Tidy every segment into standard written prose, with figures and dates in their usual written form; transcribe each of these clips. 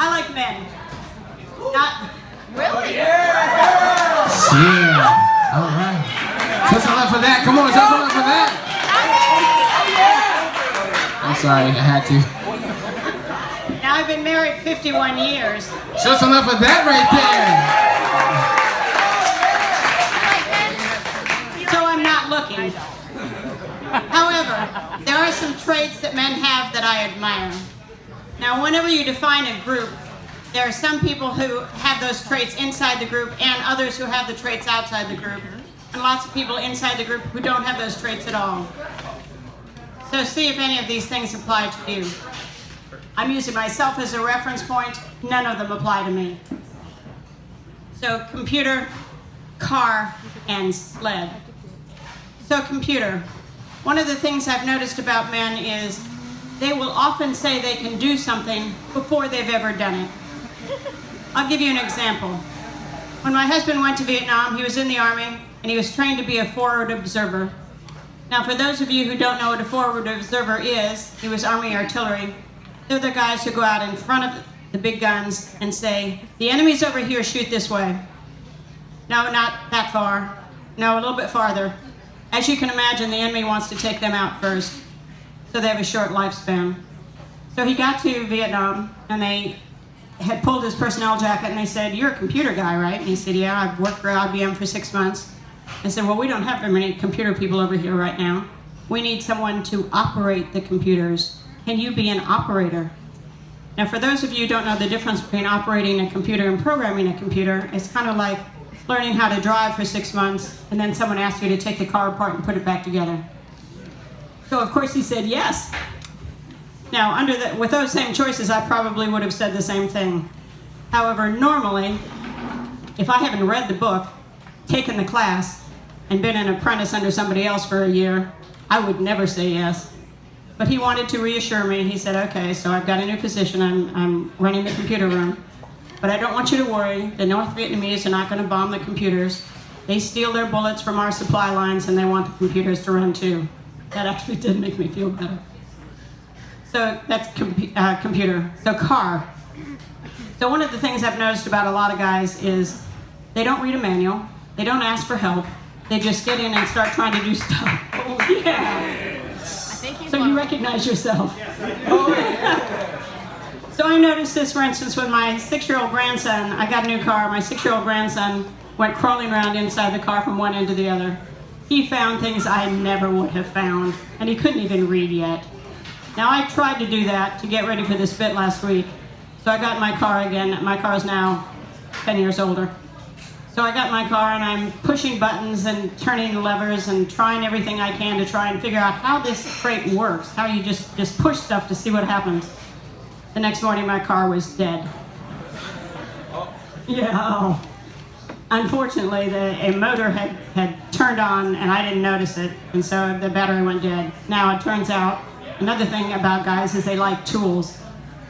I like men. Not Really? Yeah. All right. Show some love for that. Come on, show some love for that. I'm sorry, I had to. Now I've been married 51 years. Show some love for that right there. So I'm not looking. However, there are some traits that men have that I admire. Now, whenever you define a group, there are some people who have those traits inside the group and others who have the traits outside the group. And lots of people inside the group who don't have those traits at all. So see if any of these things apply to you. I'm using myself as a reference point. None of them apply to me. So computer, car, and sled. So computer. One of the things I've noticed about men is they will often say they can do something before they've ever done it. I'll give you an example. When my husband went to Vietnam, he was in the Army, and he was trained to be a forward observer. Now, for those of you who don't know what a forward observer is, he was Army artillery. They're the guys who go out in front of the big guns and say, the enemy's over here, shoot this way. No, not that far. No, a little bit farther. As you can imagine, the enemy wants to take them out first, so they have a short lifespan. So he got to Vietnam, and they had pulled his personnel jacket, and they said, you're a computer guy, right? And he said, yeah, I've worked for IBM for 6 months. I said, well, we don't have very many computer people over here right now. We need someone to operate the computers. Can you be an operator? Now, for those of you who don't know the difference between operating a computer and programming a computer, it's kind of like learning how to drive for 6 months, and then someone asks you to take the car apart and put it back together. So, of course, he said yes. Now, with those same choices, I probably would have said the same thing. However, normally, if I haven't read the book, taken the class, and been an apprentice under somebody else for a year, I would never say yes. But he wanted to reassure me. He said, okay, so I've got a new position. I'm running the computer room. But I don't want you to worry. The North Vietnamese are not going to bomb the computers. They steal their bullets from our supply lines, and they want the computers to run too. That actually did make me feel better. So that's computer. So car. So one of the things I've noticed about a lot of guys is they don't read a manual. They don't ask for help. They just get in and start trying to do stuff. Oh, yeah. So you recognize yourself. So I noticed this, for instance, with my 6-year-old grandson. I got a new car. My 6-year-old grandson went crawling around inside the car from one end to the other. He found things I never would have found, and he couldn't even read yet. Now, I tried to do that to get ready for this bit last week. So I got in my car again. My car is now 10 years older. So I got in my car, and I'm pushing buttons and turning levers and trying everything I can to try and figure out how this crate works, how you just push stuff to see what happens. The next morning, my car was dead. Yeah. Unfortunately, a motor had turned on, and I didn't notice it, and so the battery went dead. Now, it turns out, another thing about guys is they like tools.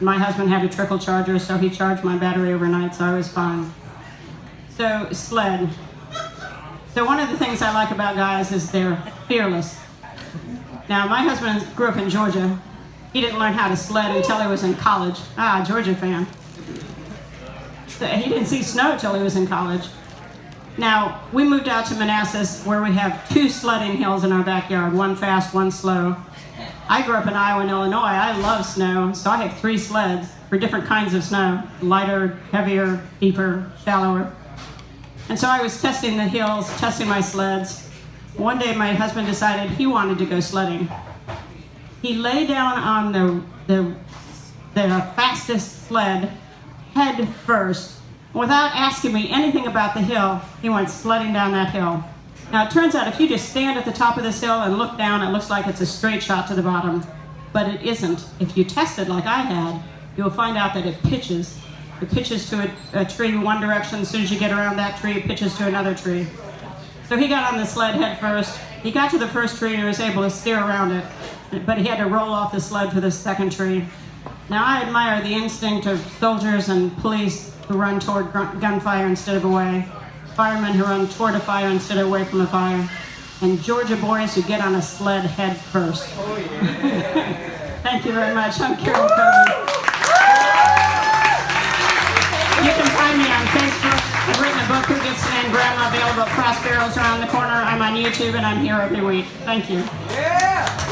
My husband had a trickle charger, so he charged my battery overnight, so I was fine. So, sled. So one of the things I like about guys is they're fearless. Now, my husband grew up in Georgia. He didn't learn how to sled until he was in college. Georgia fan. So he didn't see snow till he was in college. Now, we moved out to Manassas, where we have 2 sledding hills in our backyard, one fast, one slow. I grew up in Iowa and Illinois. I love snow, so I have 3 sleds for different kinds of snow, lighter, heavier, deeper, shallower. And so I was testing the hills, testing my sleds. One day my husband decided he wanted to go sledding. He lay down on the fastest sled head first. Without asking me anything about the hill, he went sledding down that hill. Now it turns out if you just stand at the top of this hill and look down, it looks like it's a straight shot to the bottom. But it isn't. If you test it like I had, you'll find out that it pitches. It pitches to a tree one direction. As soon as you get around that tree, it pitches to another tree. So he got on the sled head first. He got to the first tree and he was able to steer around it. But he had to roll off the sled for the second tree. Now I admire the instinct of soldiers and police who run toward gunfire instead of away. Firemen who run toward a fire instead of away from a fire. And Georgia boys who get on a sled head first. Oh, yeah. Thank you very much. I'm Carol Covin. videos around the corner. I'm on YouTube and I'm here every week. Thank you. Yeah!